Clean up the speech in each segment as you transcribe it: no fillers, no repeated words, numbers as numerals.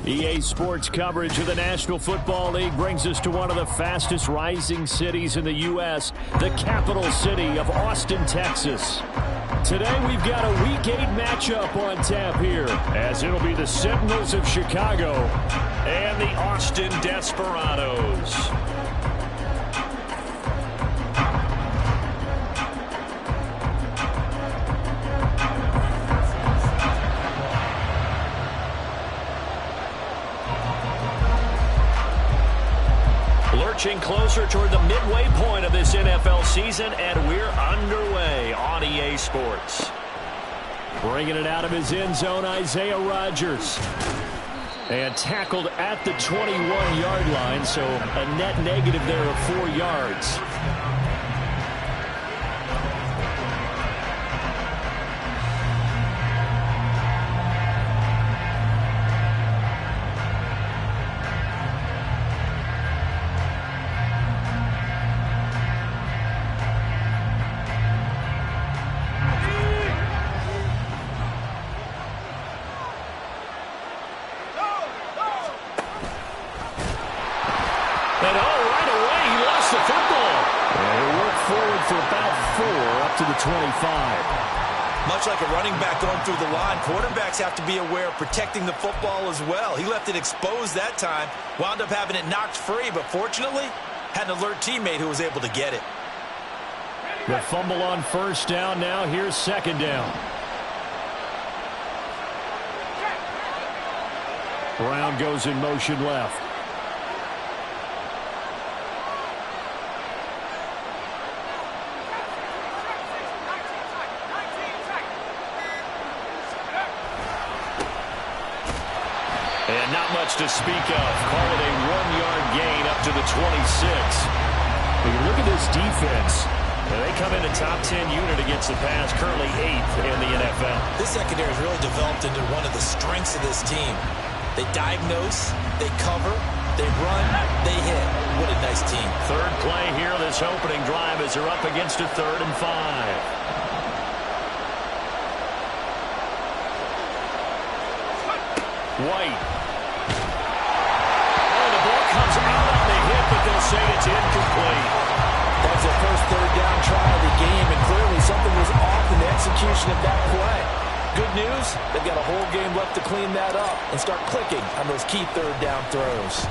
EA Sports coverage of the National Football League brings us to one of the fastest rising cities in the U.S., the capital city of Austin, Texas. Today we've got a Week 8 matchup on tap here, as it'll be the Sentinels of Chicago and the Austin Desperados. Lurching closer toward the midway point of this NFL season, and we're underway on EA Sports. Bringing it out of his end zone, Isaiah Rodgers. And tackled at the 21-yard line, so a net negative there of 4 yards. Much like a running back going through the line, quarterbacks have to be aware of protecting the football as well. He left it exposed that time, wound up having it knocked free, but fortunately, had an alert teammate who was able to get it. The fumble on first down. Now here's second down. Brown goes in motion left. And not much to speak of. Call it a 1-yard gain up to the 26. Look at this defense. They come in a top 10 unit against the pass, currently 8th in the NFL. This secondary has really developed into one of the strengths of this team. They diagnose, they cover, they run, they hit. What a nice team. Third play here, this opening drive, as they're up against a 3rd and 5. White. Oh, the ball comes out on the hit, but they'll say it's incomplete. That was their first third down try of the game, and clearly something was off in the execution of that play. Good news, they've got a whole game left to clean that up and start clicking on those key third down throws.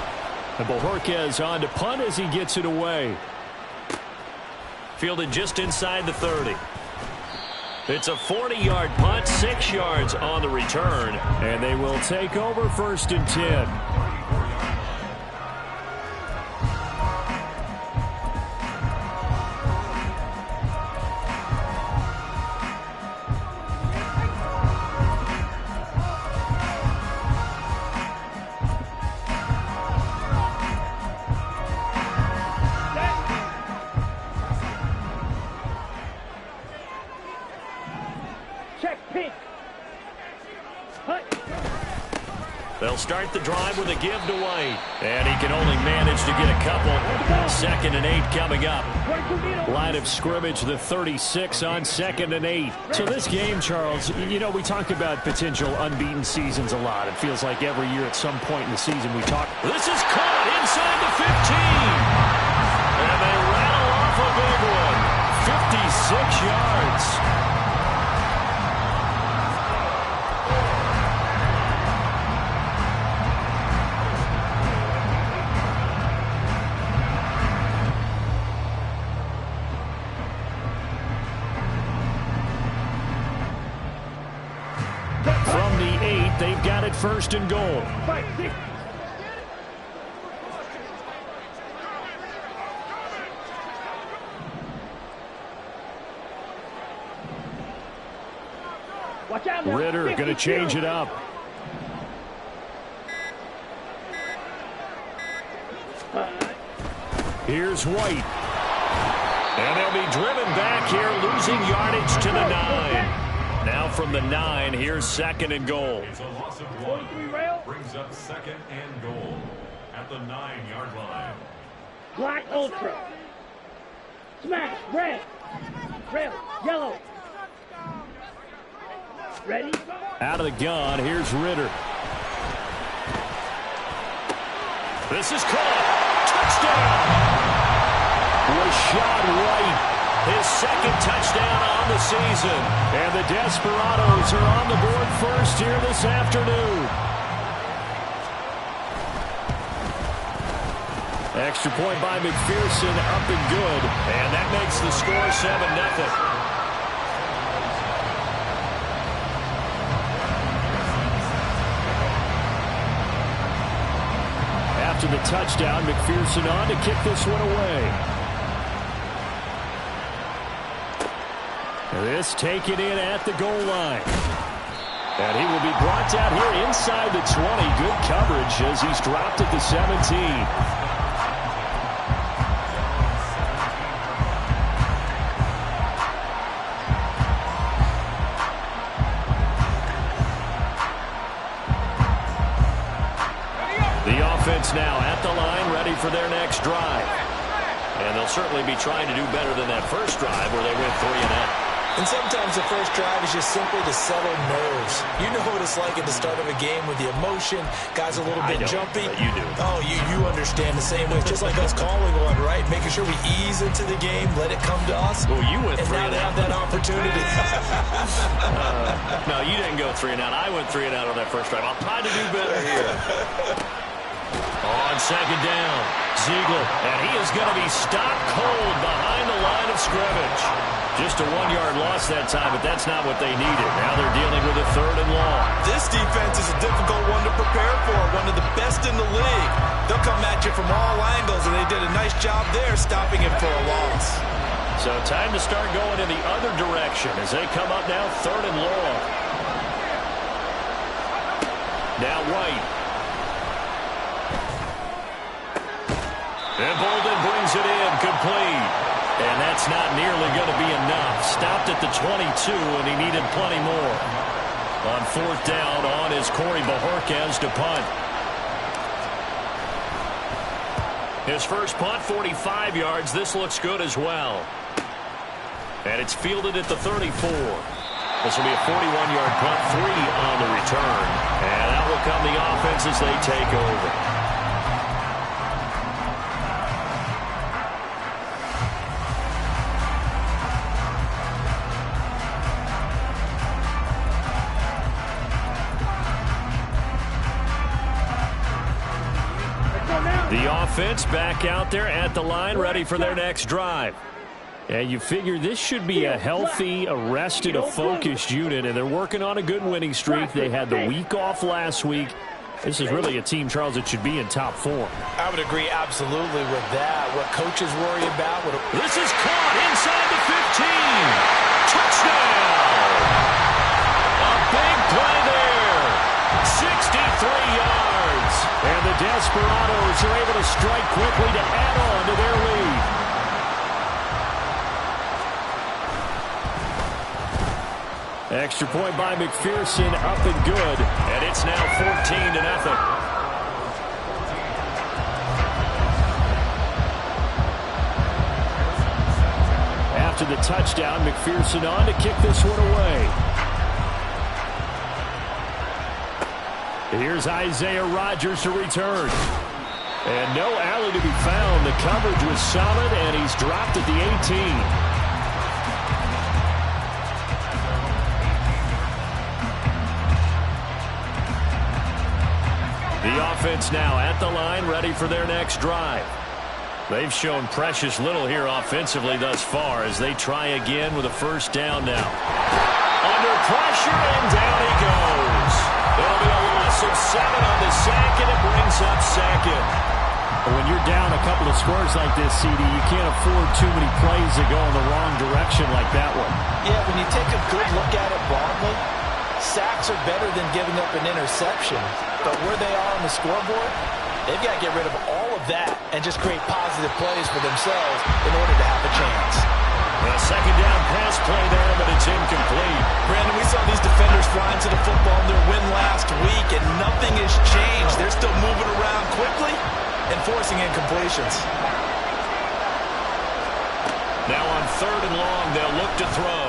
And Bojorquez on to punt as he gets it away. Fielded just inside the 30. It's a 40-yard punt, 6 yards on the return, and they will take over 1st and 10. They'll start the drive with a give to White. And he can only manage to get a couple. 2nd and 8 coming up. Line of scrimmage, the 36 on 2nd and 8. So this game, Charles, you know, we talk about potential unbeaten seasons a lot. It feels like every year at some point in the season we talk. This is caught inside the 15. And they rattle off a big one. 56 yards. From the 8, they've got it 1st and goal. Ritter going to change it up. Here's White. And they'll be driven back here, losing yardage to the 9. Now from the 9, here's 2nd and goal. It's a loss of 1. Brings up 2nd and goal at the 9-yard line. Black Ultra. Smash. Red. Red. Yellow. Ready? Out of the gun, here's Ritter. This is caught. Touchdown. Was shot right. His second touchdown on the season. And the Desperados are on the board first here this afternoon. Extra point by McPherson, up and good. And that makes the score 7-0. After the touchdown, McPherson on to kick this one away. This taken in at the goal line. And he will be brought down here inside the 20. Good coverage as he's dropped at the 17. Now at the line, ready for their next drive. And they'll certainly be trying to do better than that first drive where they went 3-and-out. And sometimes the first drive is just simply to settle nerves. You know what it's like at the start of a game with the emotion. Guys a little bit jumpy. You do. Oh, you understand the same way. It's just like us calling one, right? Making sure we ease into the game, let it come to us. Well, you went 3-and-out. And now they have that opportunity. No, you didn't go 3-and-out. I went 3-and-out on that first drive. I'll try to do better here. On second down, Ziegler, and he is going to be stopped cold behind the line of scrimmage. Just a 1-yard loss that time, but that's not what they needed. Now they're dealing with a 3rd and long. This defense is a difficult one to prepare for, one of the best in the league. They'll come at you from all angles, and they did a nice job there stopping him for a loss. So time to start going in the other direction as they come up now 3rd and long. Now White. And Bolden brings it in, complete. And that's not nearly going to be enough. Stopped at the 22, and he needed plenty more. On 4th down, on is Corey Bajorquez to punt. His first punt, 45 yards. This looks good as well. And it's fielded at the 34. This will be a 41-yard punt, 3 on the return. And out will come the offense as they take over. The offense back out there at the line, ready for their next drive. And you figure this should be a healthy, a focused unit, and they're working on a good winning streak. They had the week off last week. This is really a team, Charles, that should be in top form. I would agree absolutely with that. What coaches worry about. This is caught inside the 15. Touchdown! A big play there. 63 yards. And the Desperados are able to strike quickly to add on to their lead. Extra point by McPherson, up and good. And it's now 14-0. After the touchdown, McPherson on to kick this one away. Here's Isaiah Rodgers to return. And no alley to be found. The coverage was solid, and he's dropped at the 18. The offense now at the line, ready for their next drive. They've shown precious little here offensively thus far as they try again with a first down now. Under pressure, and down he goes. There'll be a loss of 7 on the sack, and it brings up second. When you're down a couple of scores like this, CD, you can't afford too many plays that go in the wrong direction like that one. Yeah, when you take a good look at it broadly, sacks are better than giving up an interception. But where they are on the scoreboard, they've got to get rid of all of that and just create positive plays for themselves in order to have a chance. A second down pass play there, but it's incomplete. Brandon, we saw these defenders flying to the football in their win last week, and nothing has changed. They're still moving around quickly and forcing incompletions. Now on 3rd and long, they'll look to throw.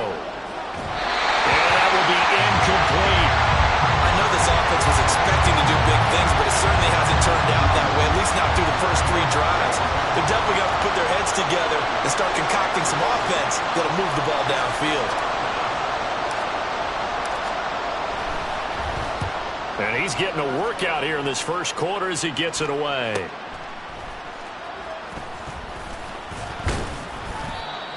And that will be incomplete. I know this offense was expecting to do big things, but it certainly hasn't turned out that way, at least points now through the first 3 drives. They're definitely going to put their heads together and start concocting some offense that'll move the ball downfield. And he's getting a workout here in this first quarter as he gets it away.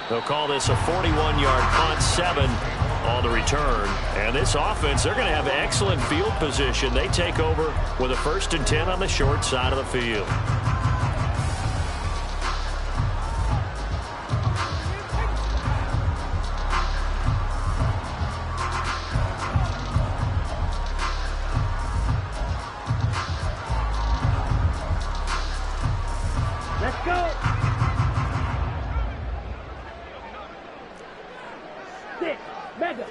They'll call this a 41-yard punt, 7 on the return. And this offense, they're going to have excellent field position. They take over with a 1st and 10 on the short side of the field. Let's go. Mega.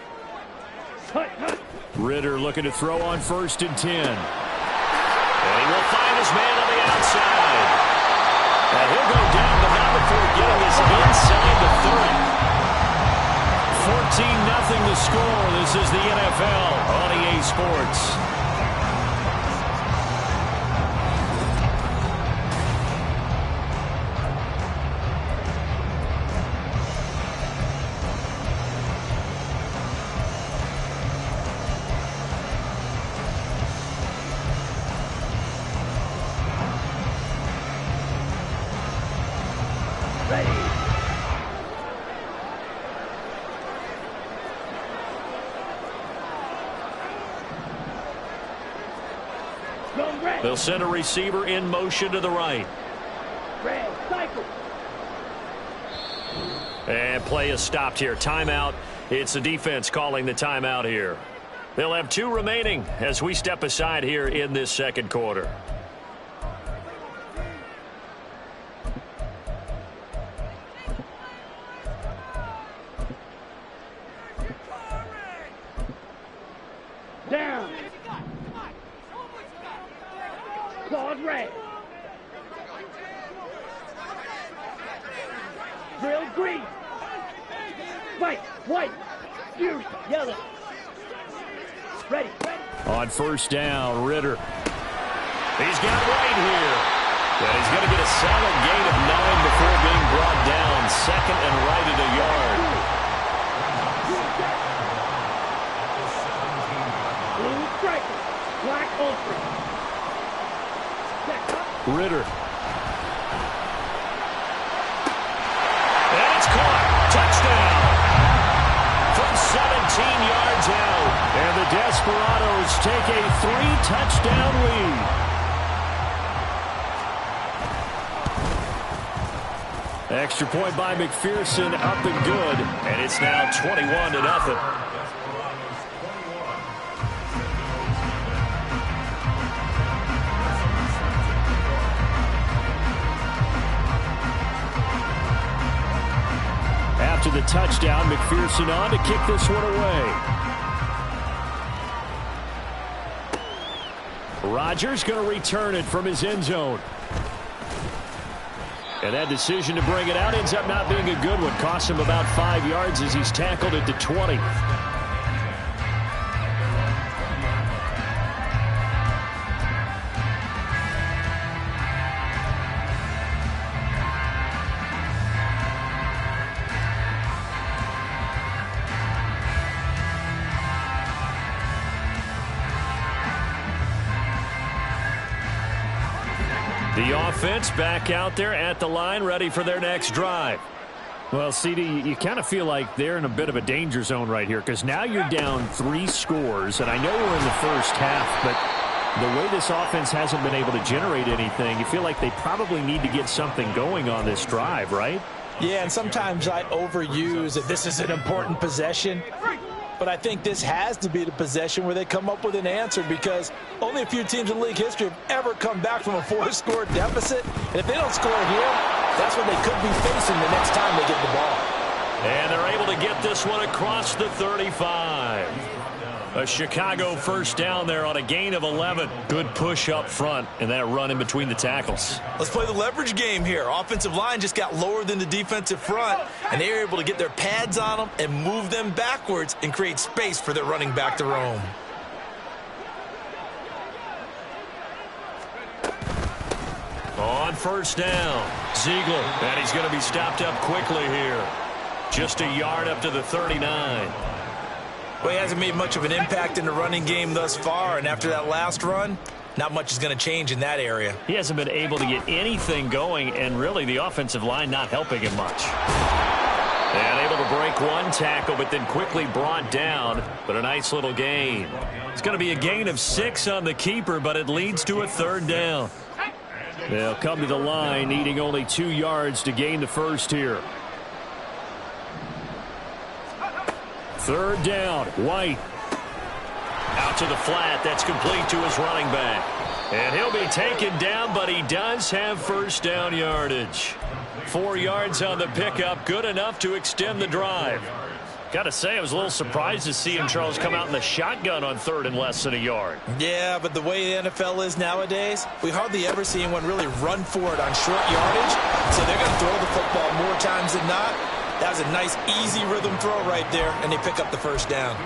Ritter looking to throw on 1st and 10. And he will find his man on the outside. And he'll go down, but not before getting this inside the 30. 14-0 the score. This is the NFL on EA Sports. They'll send a receiver in motion to the right. Red, cycle. And play is stopped here. Timeout. It's the defense calling the timeout here. They'll have 2 remaining as we step aside here in this second quarter. Down. Claude red. Drill green. White, white, blue, yellow. Ready, ready. On 1st down, Ritter. He's got White here. And he's going to get a solid gain of 9 before being brought down. 2nd and right at a yard. Blue striker, black ultra. Ritter. And it's caught. Touchdown. From 17 yards out. And the Desperados take a 3-touchdown lead. Extra point by McPherson, up and good. And it's now 21-0. After the touchdown, McPherson on to kick this one away. Rodgers going to return it from his end zone. And that decision to bring it out ends up not being a good one. Cost him about 5 yards as he's tackled at the 20. The offense back out there at the line, ready for their next drive. Well, CD, you kind of feel like they're in a bit of a danger zone right here because now you're down 3 scores, and I know we're in the first half, but the way this offense hasn't been able to generate anything, you feel like they probably need to get something going on this drive, right? Yeah, and sometimes I overuse that this is an important possession. But I think this has to be the possession where they come up with an answer because only a few teams in league history have ever come back from a 4-score deficit. And if they don't score here, that's what they could be facing the next time they get the ball. And they're able to get this one across the 35. A Chicago 1st down there on a gain of 11. Good push up front and that run in between the tackles. Let's play the leverage game here. Offensive line just got lower than the defensive front, and they were able to get their pads on them and move them backwards and create space for their running back to roam. On first down, Ziegler, and he's going to be stopped up quickly here. Just a yard up to the 39. Well, he hasn't made much of an impact in the running game thus far, and after that last run, not much is going to change in that area. He hasn't been able to get anything going, and really the offensive line not helping him much. And able to break one tackle, but then quickly brought down, but a nice little gain. It's going to be a gain of 6 on the keeper, but it leads to a third down. They'll come to the line, needing only 2 yards to gain the first here. Third down, White. Out to the flat, that's complete to his running back. And he'll be taken down, but he does have first down yardage. 4 yards on the pickup, good enough to extend the drive. Got to say, I was a little surprised to see him, Charles, come out in the shotgun on third and less than a yard. Yeah, but the way the NFL is nowadays, we hardly ever see anyone really run for it on short yardage. So they're going to throw the football more times than not. That was a nice, easy rhythm throw right there, and they pick up the first down.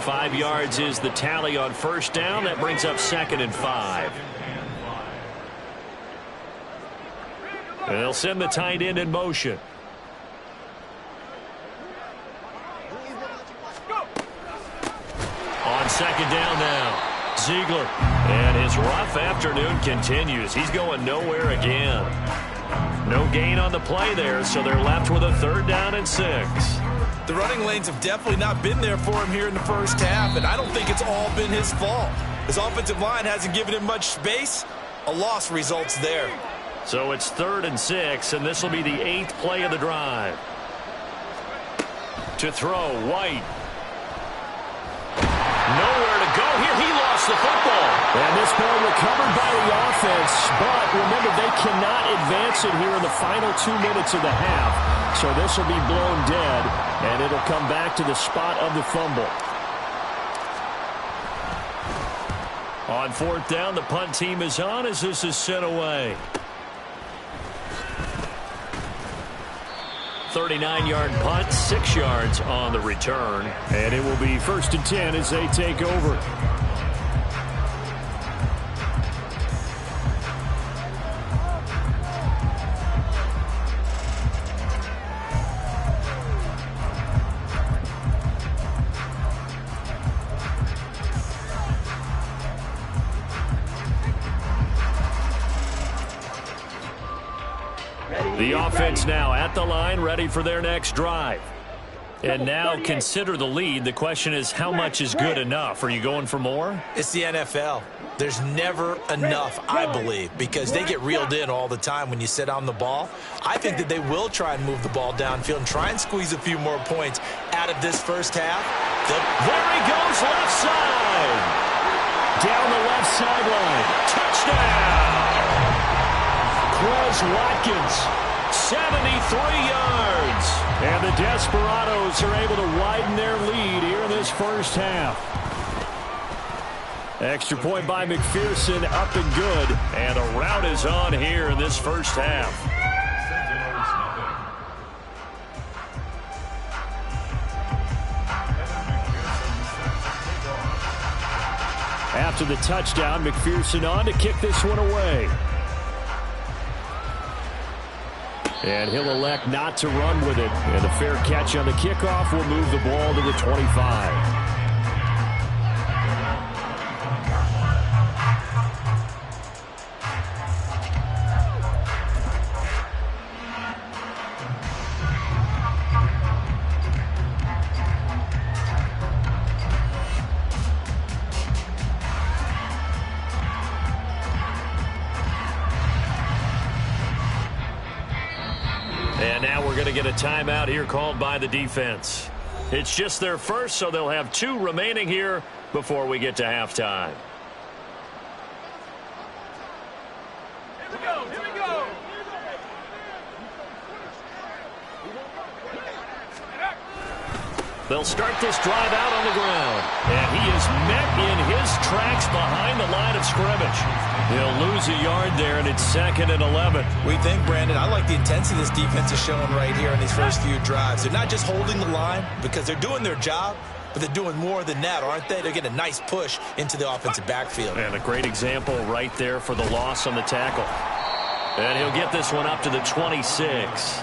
5 yards is the tally on first down. That brings up 2nd and 5. And they'll send the tight end in motion. On second down now, Ziegler. And his rough afternoon continues. He's going nowhere again. No gain on the play there, so they're left with a third down and 6. The running lanes have definitely not been there for him here in the first half, and I don't think it's all been his fault. His offensive line hasn't given him much space. A loss results there. So it's 3rd and 6, and this will be the 8th play of the drive. To throw, White. Nowhere to go here. He lost the football. And this ball recovered by the offense. But remember, they cannot advance it here in the final 2 minutes of the half. So this will be blown dead, and it'll come back to the spot of the fumble. On 4th down, the punt team is on as this is sent away. 39-yard punt, 6 yards on the return. And it will be 1st and 10 as they take over. The offense now at the line, ready for their next drive. And now consider the lead. The question is, how much is good enough? Are you going for more? It's the NFL. There's never enough, I believe, because they get reeled in all the time when you sit on the ball. I think that they will try and move the ball downfield and try and squeeze a few more points out of this first half. There he goes, left side. Down the left sideline. Touchdown. Quez Watkins. 73 yards. And the Desperados are able to widen their lead here in this first half. Extra point by McPherson, up and good. And a rout is on here in this first half. After the touchdown, McPherson on to kick this one away. And he'll elect not to run with it. And a fair catch on the kickoff will move the ball to the 25. And now we're going to get a timeout here called by the defense. It's just their first, so they'll have 2 remaining here before we get to halftime. Here we go, here we go. They'll start this drive out on the ground. And he is met in his tracks behind the line of scrimmage. He'll lose a yard there, and it's 2nd and 11. We think, Brandon, I like the intensity this defense is showing right here in these first few drives. They're not just holding the line because they're doing their job, but they're doing more than that, aren't they? They're getting a nice push into the offensive backfield. And a great example right there for the loss on the tackle. And he'll get this one up to the 26.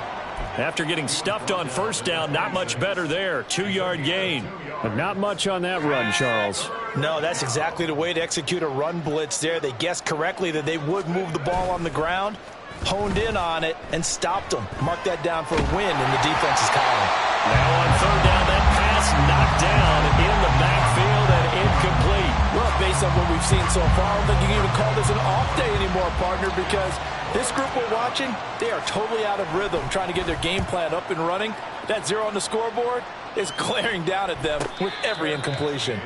After getting stuffed on first down, not much better there. 2-yard gain. But not much on that run, Charles. No, that's exactly the way to execute a run blitz there. They guessed correctly that they would move the ball on the ground, honed in on it, and stopped them. Mark that down for a win in the defense's column. Now on third down, that pass knocked down in the backfield and incomplete. Well, based on what we've seen so far, I don't think you can even call this an off day anymore, partner, because this group we're watching, they are totally out of rhythm trying to get their game plan up and running. That 0 on the scoreboard is glaring down at them with every incompletion.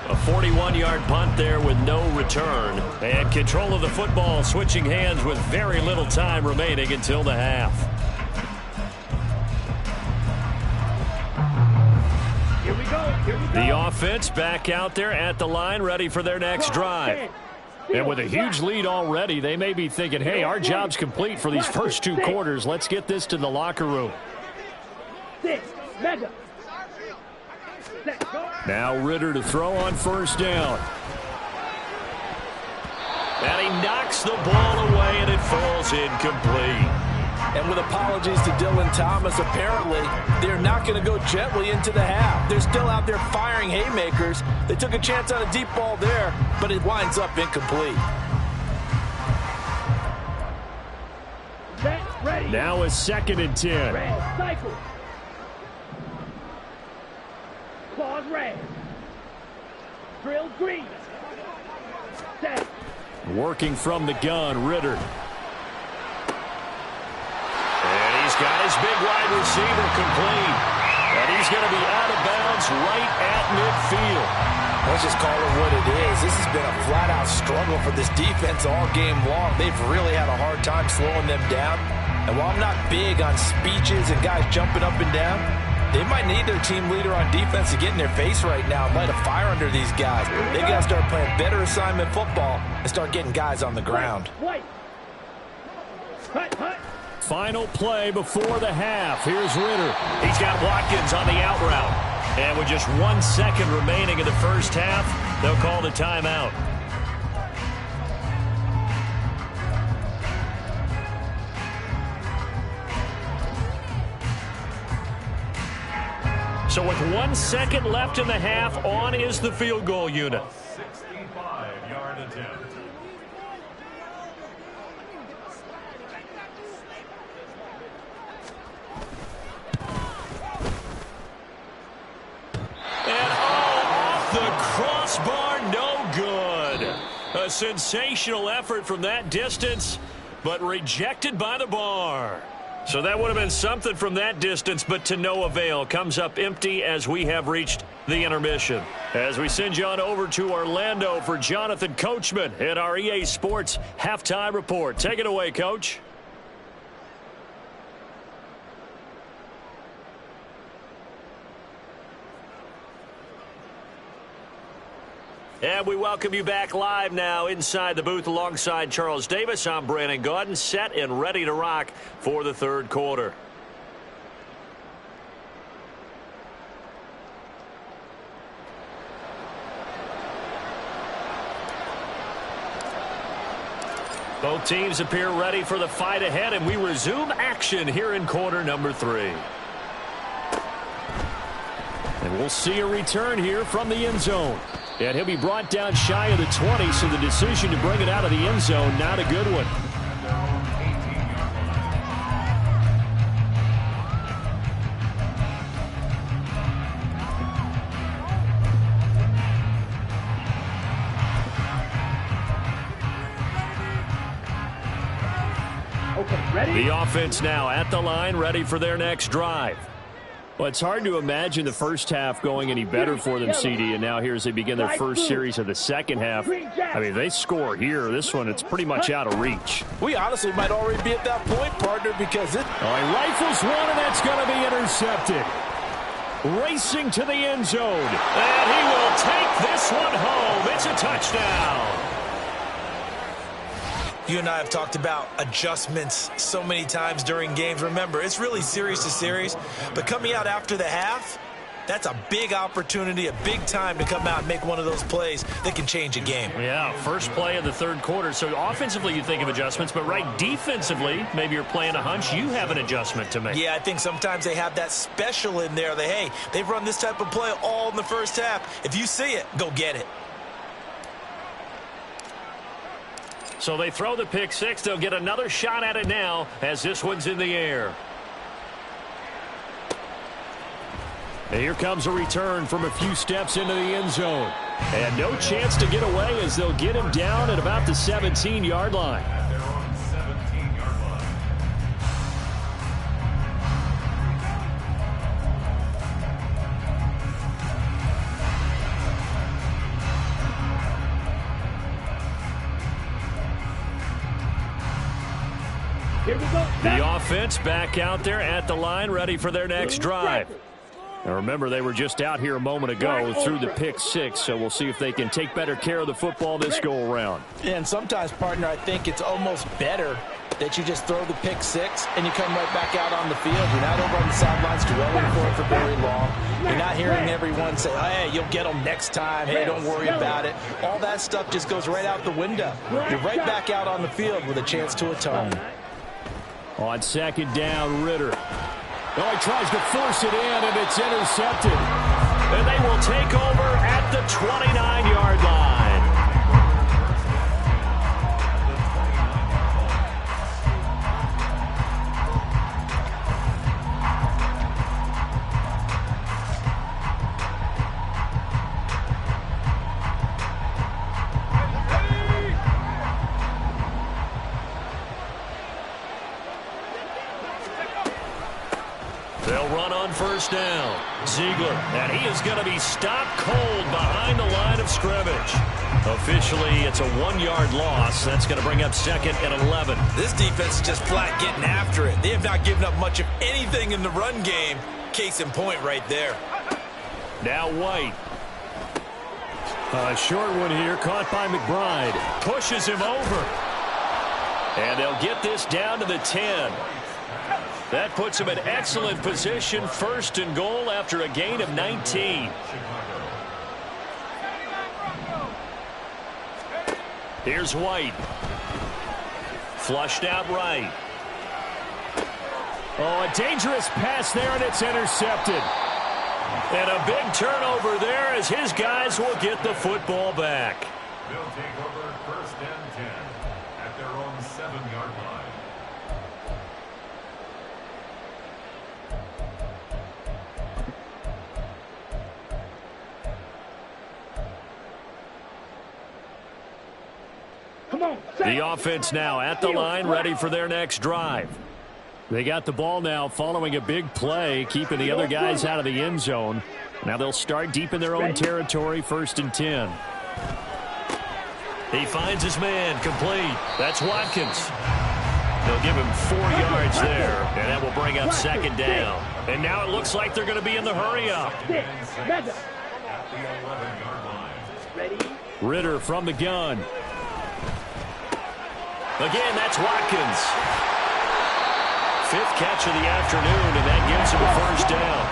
A 41-yard punt there with no return. And control of the football switching hands with very little time remaining until the half. Here we go. Here we go. The offense back out there at the line, ready for their next drive. And with a huge lead already, they may be thinking, hey, our job's complete for these first 2 quarters. Let's get this to the locker room. Now Ritter to throw on first down. And he knocks the ball away, and it falls incomplete. And with apologies to Dylan Thomas, apparently they're not going to go gently into the half. They're still out there firing haymakers. They took a chance on a deep ball there, but it winds up incomplete. Ready. Now a 2nd and 10. Red, cycle. Claws red. Drill green. Set. Working from the gun, Ritter. And he's got his big wide receiver complete. And he's going to be out of bounds right at midfield. Let's just call it what it is. This has been a flat-out struggle for this defense all game long. They've really had a hard time slowing them down. And while I'm not big on speeches and guys jumping up and down, they might need their team leader on defense to get in their face right now and light a fire under these guys. They've got to start playing better assignment football and start getting guys on the ground. White. Hut. Final play before the half. Here's Ritter. He's got Watkins on the out route. And with just 1 second remaining in the first half, they'll call the timeout. So with 1 second left in the half, on is the field goal unit. 65-yard attempt. And off the crossbar, no good. A sensational effort from that distance, but rejected by the bar. So that would have been something from that distance, but to no avail. Comes up empty as we have reached the intermission. As we send you on over to Orlando for Jonathan Coachman at our EA Sports Halftime Report. Take it away, Coach. And we welcome you back live now inside the booth alongside Charles Davis. I'm Brandon Gaudin, set and ready to rock for the third quarter. Both teams appear ready for the fight ahead, and we resume action here in quarter number 3. And we'll see a return here from the end zone. And he'll be brought down shy of the 20, so the decision to bring it out of the end zone, not a good one. Okay, ready? The offense now at the line, ready for their next drive. Well, it's hard to imagine the first half going any better for them, CD, and now here as they begin their first series of the second half. I mean, they score here. This one, it's pretty much out of reach. We honestly might already be at that point, partner, because it... Oh, he rifles one, and that's going to be intercepted. Racing to the end zone. And he will take this one home. It's a touchdown. You and I have talked about adjustments so many times during games. Remember, it's really series to series. But coming out after the half, That's a big opportunity, a big time to come out and make one of those plays that can change a game. Yeah, first play of the third quarter. So offensively you think of adjustments, but right defensively, maybe you're playing a hunch. You have an adjustment to make. Yeah, I think sometimes they have that special in there. Hey, they've run this type of play all in the first half. If you see it, go get it. So they throw the pick six. They'll get another shot at it now as this one's in the air. And here comes a return from a few steps into the end zone. And no chance to get away as they'll get him down at about the 17-yard line. They're on 17-yard line. Here we go. The offense back out there at the line, ready for their next drive. Now remember, they were just out here a moment ago through the pick six, so we'll see if they can take better care of the football this go-around. And sometimes, partner, I think it's almost better that you just throw the pick six and you come right back out on the field. You're not over on the sidelines dwelling for it for very long. You're not hearing everyone say, hey, you'll get them next time. Hey, don't worry about it. All that stuff just goes right out the window. You're right back out on the field with a chance to atone. On second down, Ritter. Oh, he tries to force it in, and it's intercepted. And they will take over at the 29-yard line. They'll run on first down. Ziegler, and he is going to be stopped cold behind the line of scrimmage. Officially, it's a 1-yard loss. That's going to bring up second and 11. This defense is just flat getting after it. They have not given up much of anything in the run game. Case in point right there. Now White. A short one here, caught by McBride. Pushes him over. And they'll get this down to the 10. That puts him in excellent position, first and goal after a gain of 19. Here's White. Flushed out right. Oh, a dangerous pass there, and it's intercepted. And a big turnover there as his guys will get the football back. They'll take over first and 10 at their own 7-yard line. The offense now at the line, ready for their next drive. They got the ball now following a big play, keeping the other guys out of the end zone. Now they'll start deep in their own territory, first and 10. He finds his man, complete. That's Watkins. They'll give him 4 yards there, and that will bring up second down. And now it looks like they're going to be in the hurry-up. At the 11-yard line. Ritter from the gun. Again, that's Watkins. 5th catch of the afternoon, and that gives him a first down.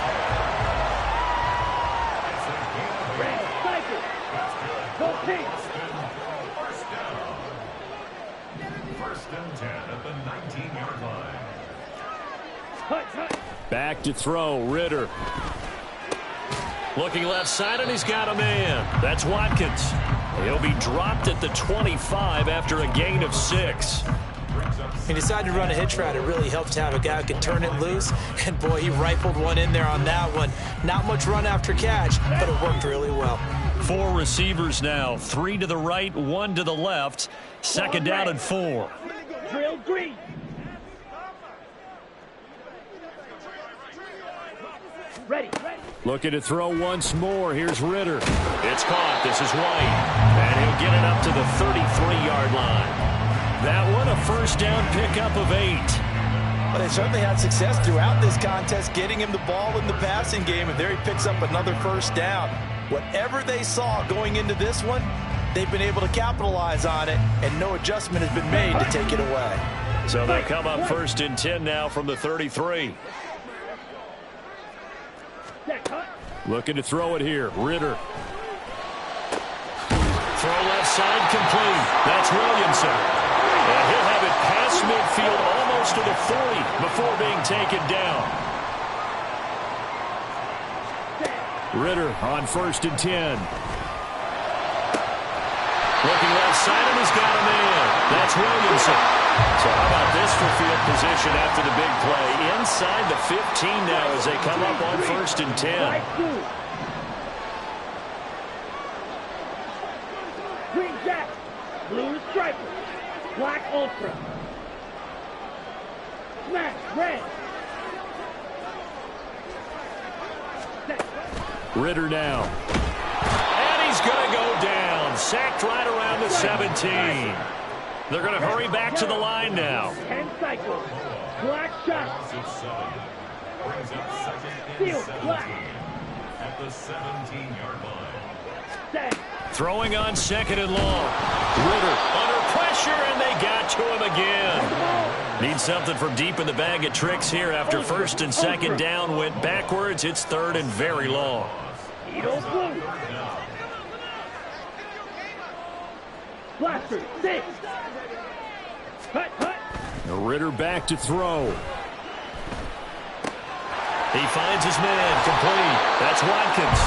First and 10 at the 19-yard line. Back to throw, Ritter. Looking left side, and he's got a man. That's Watkins. He'll be dropped at the 25 after a gain of 6. He decided to run a hitch route. It really helped to have a guy who could turn it loose. And, boy, he rifled one in there on that one. Not much run after catch, but it worked really well. 4 receivers now. 3 to the right, 1 to the left. Second down and 4. Drill green. Ready. Looking to throw once more. Here's Ritter. It's caught. This is White. And he'll get it up to the 33-yard line. That one, a first down pickup of 8. Well, they certainly had success throughout this contest, getting him the ball in the passing game, and there he picks up another first down. Whatever they saw going into this one, they've been able to capitalize on it, and no adjustment has been made to take it away. So they'll come up first and 10 now from the 33. Looking to throw it here. Ritter. Throw left side complete. That's Williamson. And he'll have it past midfield almost to the 40 before being taken down. Ritter on 1st and 10. Looking left side and he's got a man. That's Williamson. So how about this for field position after the big play? Inside the 15 now as they come up on 1st and 10. Green jack, blue striper, black ultra. Smash, red. Ritter now. And he's going to go down. Sacked right around the 17. They're going to hurry back to the line now. 10 cycles. Black shot. Brings up 2nd Steal, and 17 black. at the 17-yard line. Set. Throwing on 2nd and long. Ritter under pressure, and they got to him again. Need something from deep in the bag of tricks here after 1st and 2nd down went backwards. It's 3rd and very long. Eagle blue. Blaster, 6. Hut, hut. Ritter back to throw. He finds his man complete. That's Watkins.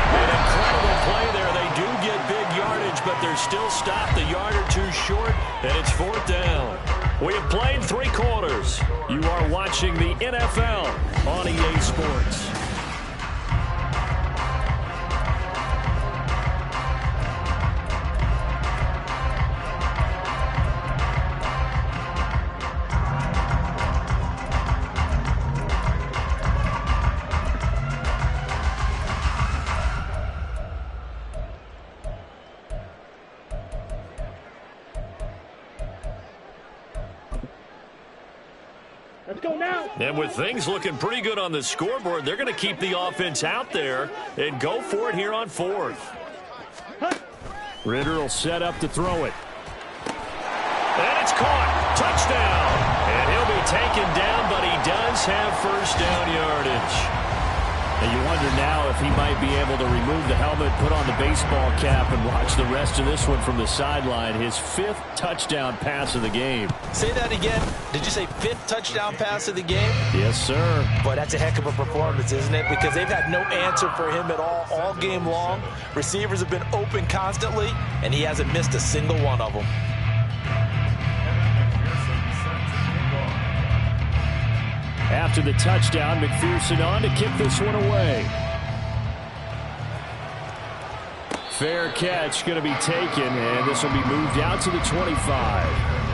An incredible play there. They do get big yardage, but they're still stopped a yard or two short, and it's 4th down. We have played 3 quarters. You are watching the NFL on EA Sports. Let's go now. And with things looking pretty good on the scoreboard, they're going to keep the offense out there and go for it here on 4th. Ritter will set up to throw it. And it's caught. Touchdown. And he'll be taken down, but he does have 1st down yardage. And you wonder now if he might be able to remove the helmet, put on the baseball cap, and watch the rest of this one from the sideline. His 5th touchdown pass of the game. Say that again. Did you say 5th touchdown pass of the game? Yes, sir. Boy, that's a heck of a performance, isn't it? Because they've had no answer for him at all game long. Receivers have been open constantly, and he hasn't missed a single one of them. After the touchdown, McPherson on to kick this one away. Fair catch going to be taken, and this will be moved out to the 25.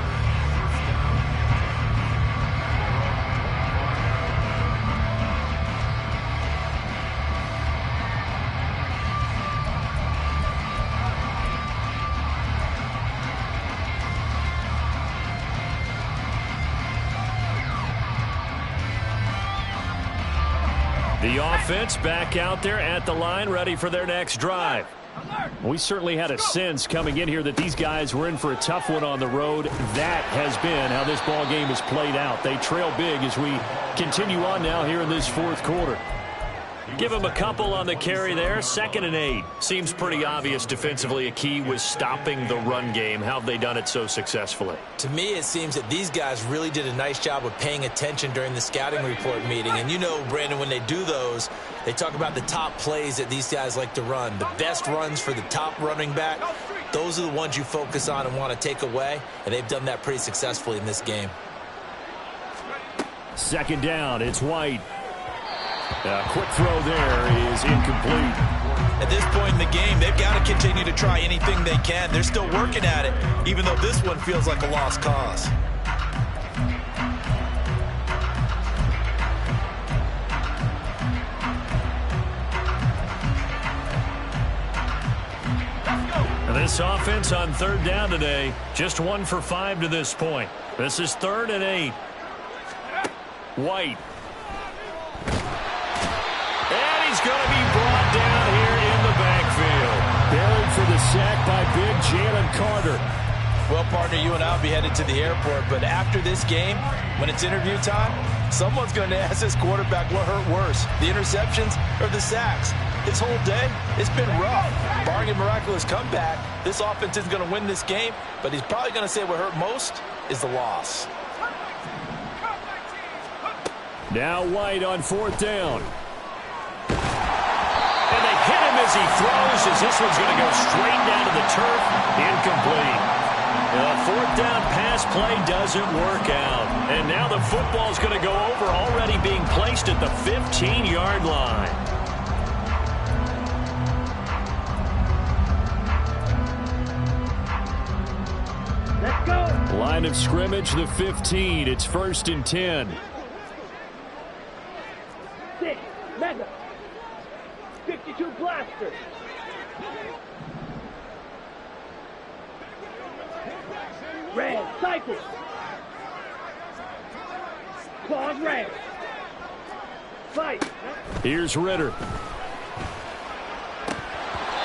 The offense back out there at the line, ready for their next drive. We certainly had a sense coming in here that these guys were in for a tough one on the road. That has been how this ball game has played out. They trail big as we continue on now here in this 4th quarter. Give them a couple on the carry there. 2nd and 8. Seems pretty obvious defensively a key was stopping the run game. How have they done it so successfully? To me, it seems that these guys really did a nice job of paying attention during the scouting report meeting. And you know, Brandon, when they do those, they talk about the top plays that these guys like to run. The best runs for the top running back. Those are the ones you focus on and want to take away. And they've done that pretty successfully in this game. 2nd down. It's White. A quick throw there is incomplete. At this point in the game, they've got to continue to try anything they can. They're still working at it, even though this one feels like a lost cause. This offense on 3rd down today, just 1 for 5 to this point. This is 3rd and 8. White. And he's going to be brought down here in the backfield. Buried for the sack by big Jalen Carter. Well, partner, you and I will be headed to the airport, but after this game, when it's interview time, Someone's going to ask this quarterback what hurt worse, the interceptions or the sacks. His whole day, it's been rough. Barring a miraculous comeback, this offense isn't going to win this game, but he's probably going to say what hurt most is the loss. Now White on 4th down. And they hit him as he throws, as this one's going to go straight down to the turf. Incomplete. The 4th down pass play doesn't work out. And now the football's going to go over, already being placed at the 15-yard line. Let's go. Line of scrimmage, the 15. It's 1st and 10. 6, Mega. 52 blaster. Red, cycle. Claws red. Fight. Here's Ritter.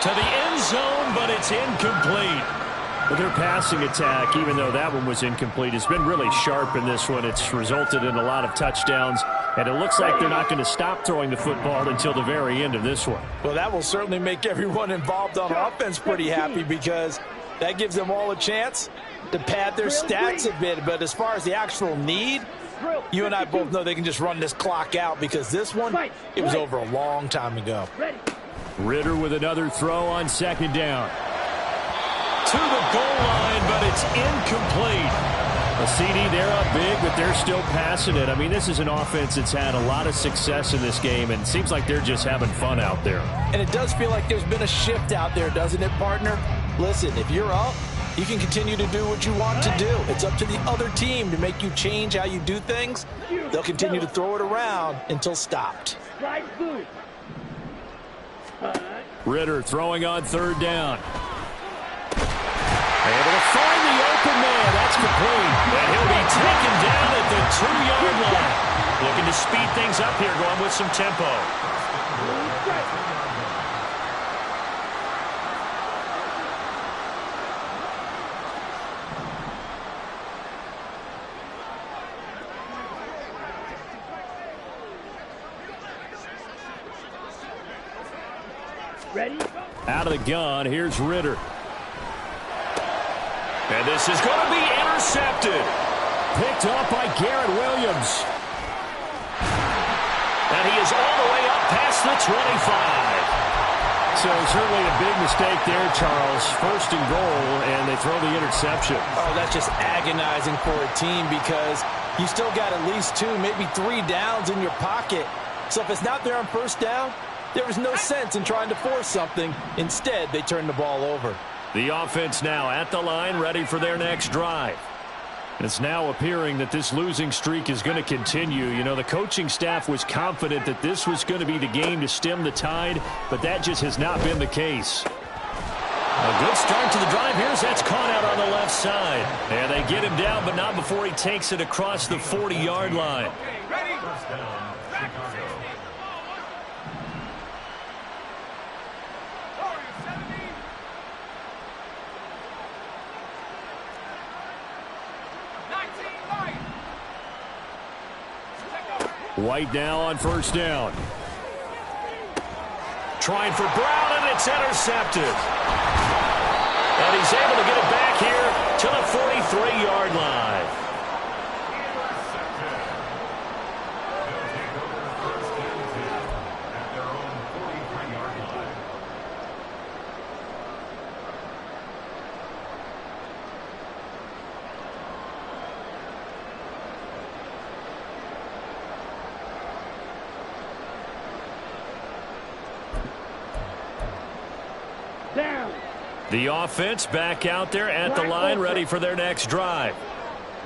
To the end zone, but it's incomplete. But their passing attack, even though that one was incomplete, has been really sharp in this one. It's resulted in a lot of touchdowns, and it looks like they're not going to stop throwing the football until the very end of this one. Well, that will certainly make everyone involved on offense pretty happy, because that gives them all a chance to pad their stats a bit. But as far as the actual need, you and I both know they can just run this clock out, because this one, it was over a long time ago. Ritter with another throw on 2nd down. To the goal line, but it's incomplete. A CD, they're up big, but they're still passing it. I mean, this is an offense that's had a lot of success in this game, and it seems like they're just having fun out there. And it does feel like there's been a shift out there, doesn't it, partner? Listen, if you're up, you can continue to do what you want to do. It's up to the other team to make you change how you do things. They'll continue to throw it around until stopped. Ritter throwing on 3rd down. Able to find the open man. That's complete. And he'll be taken down at the 2-yard line. Looking to speed things up here, going with some tempo. Ready? Out of the gun, here's Ritter. And this is going to be intercepted. Picked up by Garrett Williams. And he is all the way up past the 25. So certainly a big mistake there, Charles. 1st and goal, and they throw the interception. Oh, that's just agonizing for a team, because you still got at least 2, maybe 3 downs in your pocket. So if it's not there on 1st down, there was no sense in trying to force something. Instead, they turned the ball over. The offense now at the line, ready for their next drive. And it's now appearing that this losing streak is going to continue. You know, the coaching staff was confident that this was going to be the game to stem the tide, but that just has not been the case. A good start to the drive. Here's that's caught out on the left side. And they get him down, but not before he takes it across the 40-yard line. First down, Chicago. White now on 1st down. Trying for Brown, and it's intercepted. And he's able to get it back here to the 43-yard line. They'll take over 1st and 10 at their own 43-yard line. Down. The offense back out there at the line, ready for their next drive.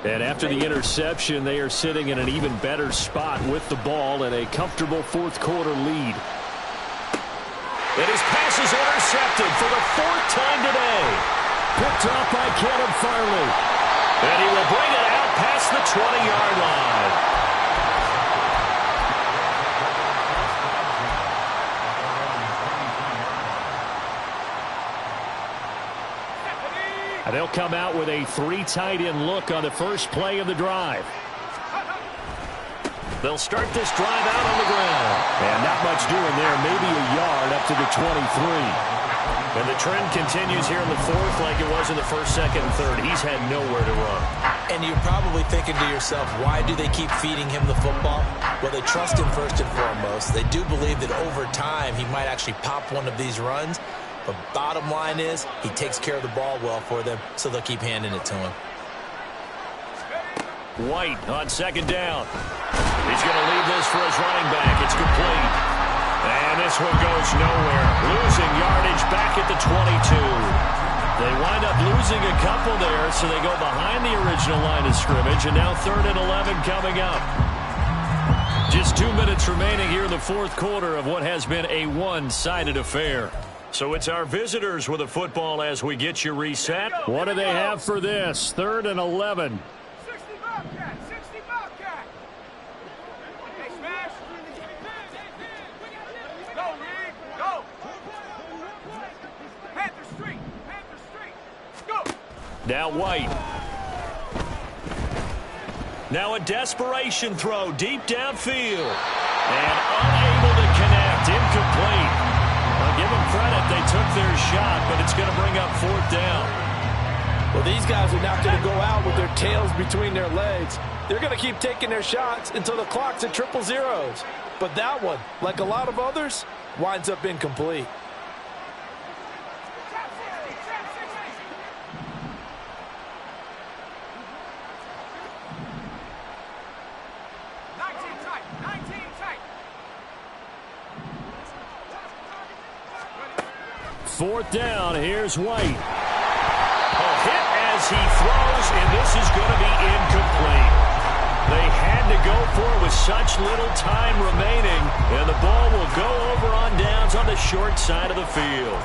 And after the interception, they are sitting in an even better spot with the ball and a comfortable 4th quarter lead. And his pass is intercepted for the 4th time today. Picked up by Caleb Farley. And he will bring it out past the 20-yard line. And they'll come out with a 3 tight end look on the first play of the drive. They'll start this drive out on the ground. And not much doing there. Maybe a yard up to the 23. And the trend continues here in the fourth like it was in the first, second, and third. He's had nowhere to run. And you're probably thinking to yourself, why do they keep feeding him the football? Well, they trust him first and foremost. They do believe that over time he might actually pop one of these runs. But bottom line is he takes care of the ball well for them, so they'll keep handing it to him. White on second down. He's going to leave this for his running back. It's complete. And this one goes nowhere. Losing yardage back at the 22. They wind up losing a couple there, so they go behind the original line of scrimmage, and now 3rd and 11 coming up. Just 2 minutes remaining here in the fourth quarter of what has been a one-sided affair. So it's our visitors with a football as we get you reset. What do they have for this? 3rd and 11. 60 Bobcat, 60 Bobcat. Hey, smash. Go, Reed, go. Panther Street, go. Now White. Now a desperation throw deep downfield. And unable to connect. Incomplete. I'll give them credit. They took their shot, but it's going to bring up 4th down. Well, these guys are not going to go out with their tails between their legs. They're going to keep taking their shots until the clock's at 000. But that one, like a lot of others, winds up incomplete. Fourth down. Here's White. Hit as he throws, and this is going to be incomplete. They had to go for it with such little time remaining, and the ball will go over on downs on the short side of the field.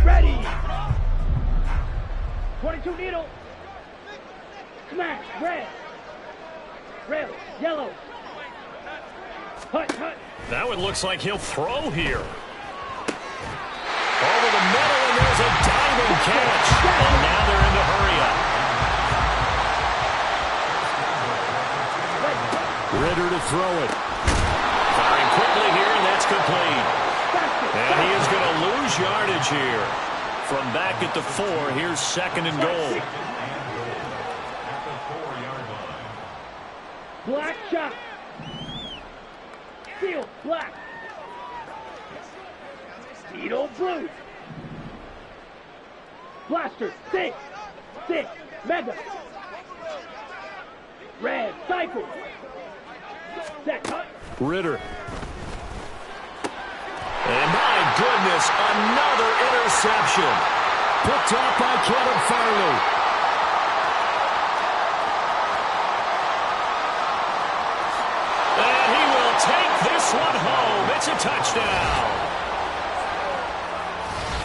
Ready. 22 needle. Smash, red, yellow. Hut. Now it looks like he'll throw here. Over the middle, and there's a diving catch. And now they're in the hurry-up. Ritter to throw it. Firing quickly here, and that's complete. And he is going to lose yardage here. From back at the 4, here's 2nd and goal. Black shot. Steel, black. Needle, blue. Blaster, 6, mega. Red, cycle. Set, cut. Ritter. And my goodness, another interception. Picked off by Kevin Farley. And he will take this one home. It's a touchdown.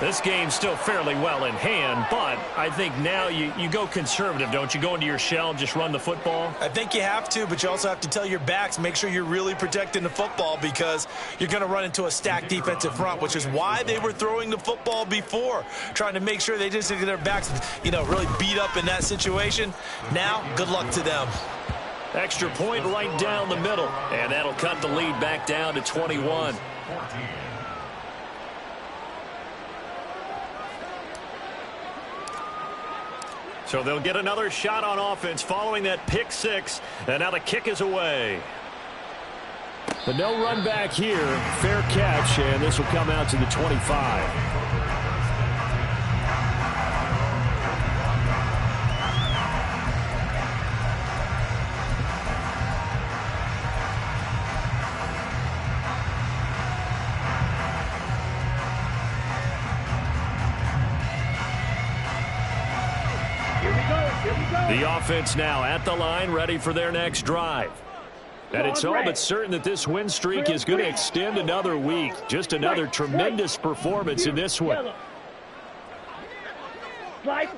This game's still fairly well in hand, but I think now you go conservative, don't you? Go into your shell and just run the football? I think you have to, but you also have to tell your backs, make sure you're really protecting the football because you're going to run into a stacked defensive front, which is why they were throwing the football before, trying to make sure they just get their backs, really beat up in that situation. Now, good luck to them. Extra point right down the middle, and that'll cut the lead back down to 21. So they'll get another shot on offense following that pick 6, and now the kick is away. But no run back here. Fair catch, and this will come out to the 25. The offense now at the line, ready for their next drive. And it's all but certain that this win streak is going to extend another week. Just another tremendous performance in this one.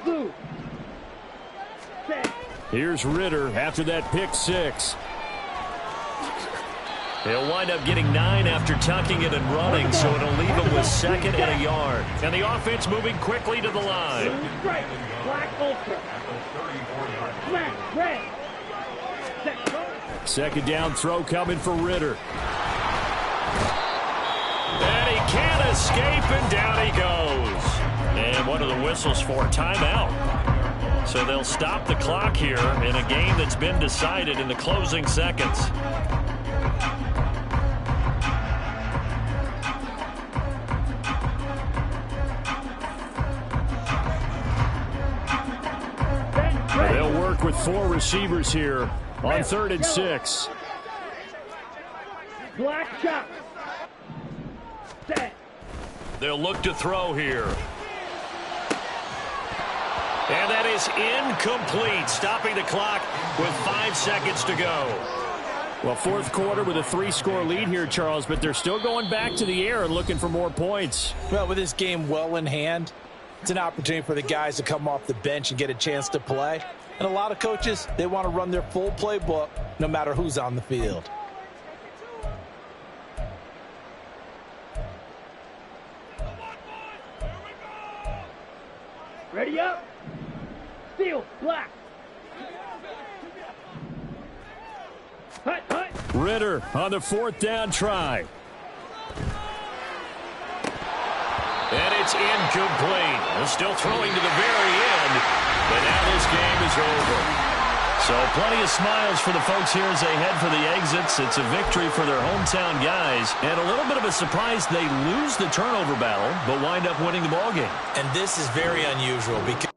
Blue. Here's Ritter after that pick 6. He'll wind up getting 9 after tucking it and running, so it'll leave him with 2nd and a yard. And the offense moving quickly to the line. Strike. Black ultra. Smash. Red. Set. Go. 2nd down throw coming for Ritter. And he can't escape, and down he goes. And what are the whistles for? Timeout. So they'll stop the clock here in a game that's been decided in the closing seconds. They'll work with 4 receivers here on 3rd and 6. Black chop. Set. They'll look to throw here. And that is incomplete, stopping the clock with 5 seconds to go. Well, 4th quarter with a 3-score lead here, Charles, but they're still going back to the air and looking for more points. Well, with this game well in hand, it's an opportunity for the guys to come off the bench and get a chance to play. And a lot of coaches, they want to run their full playbook no matter who's on the field. Ready up. Steel. Black. Hut, hut. Ritter on the 4th down try. And it's incomplete. They're still throwing to the very end, but now this game is over. So plenty of smiles for the folks here as they head for the exits. It's a victory for their hometown guys, and a little bit of a surprise they lose the turnover battle, but wind up winning the ballgame. And this is very unusual because